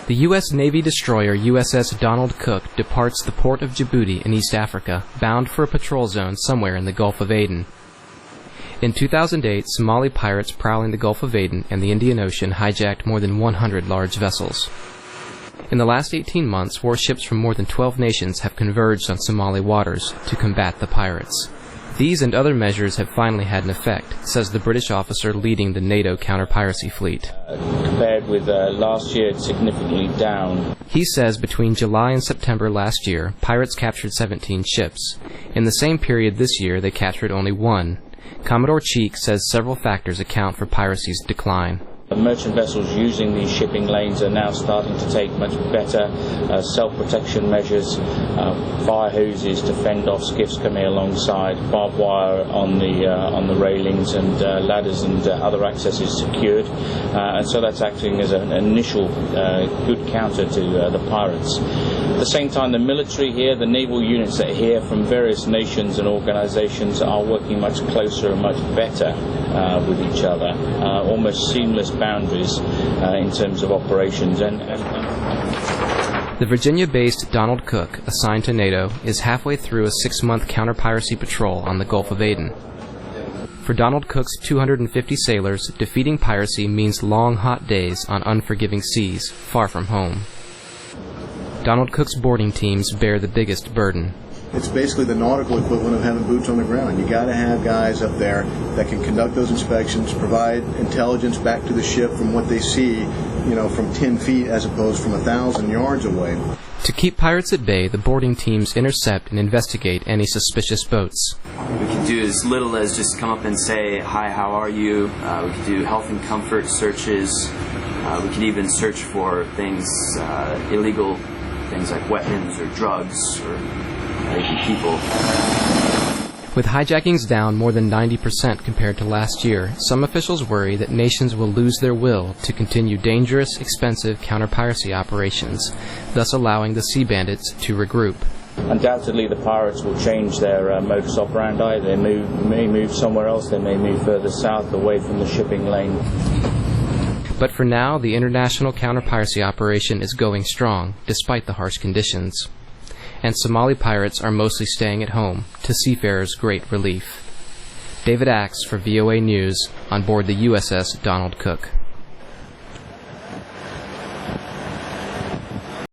The U.S. Navy destroyer USS Donald Cook departs the port of Djibouti in East Africa, bound for a patrol zone somewhere in the Gulf of Aden. In 2008, Somali pirates prowling the Gulf of Aden and the Indian Ocean hijacked more than 100 large vessels. In the last 18 months, warships from more than 12 nations have converged on Somali waters to combat the pirates. These and other measures have finally had an effect, says the British officer leading the NATO counter-piracy fleet. Compared with last year, it's significantly down. He says between July and September last year, pirates captured 17 ships. In the same period this year, they captured only 1. Commodore Cheek says several factors account for piracy's decline. Merchant vessels using these shipping lanes are now starting to take much better self-protection measures, fire hoses to fend off skiffs coming alongside, barbed wire on the railings, and ladders and other accesses secured, and so that's acting as an initial good counter to the pirates. At the same time, the military here, the naval units that are here from various nations and organizations are working much closer and much better with each other, almost seamless boundaries in terms of operations. The Virginia-based Donald Cook, assigned to NATO, is halfway through a 6-month counter-piracy patrol on the Gulf of Aden. For Donald Cook's 250 sailors, defeating piracy means long, hot days on unforgiving seas, far from home. Donald Cook's boarding teams bear the biggest burden. It's basically the nautical equivalent of having boots on the ground. You got to have guys up there that can conduct those inspections, provide intelligence back to the ship from what they see, from 10 feet as opposed from 1,000 yards away. To keep pirates at bay, the boarding teams intercept and investigate any suspicious boats. We can do as little as just come up and say, "Hi, how are you?" We can do health and comfort searches. We can even search for things, illegal things like weapons or drugs or maybe people. With hijackings down more than 90% compared to last year, some officials worry that nations will lose their will to continue dangerous, expensive counter-piracy operations, thus allowing the sea bandits to regroup. Undoubtedly, the pirates will change their modus operandi. They may move somewhere else. They may move further south, away from the shipping lane. But for now, the international counter-piracy operation is going strong, despite the harsh conditions. And Somali pirates are mostly staying at home, to seafarers' great relief. David Axe for VOA News, on board the USS Donald Cook.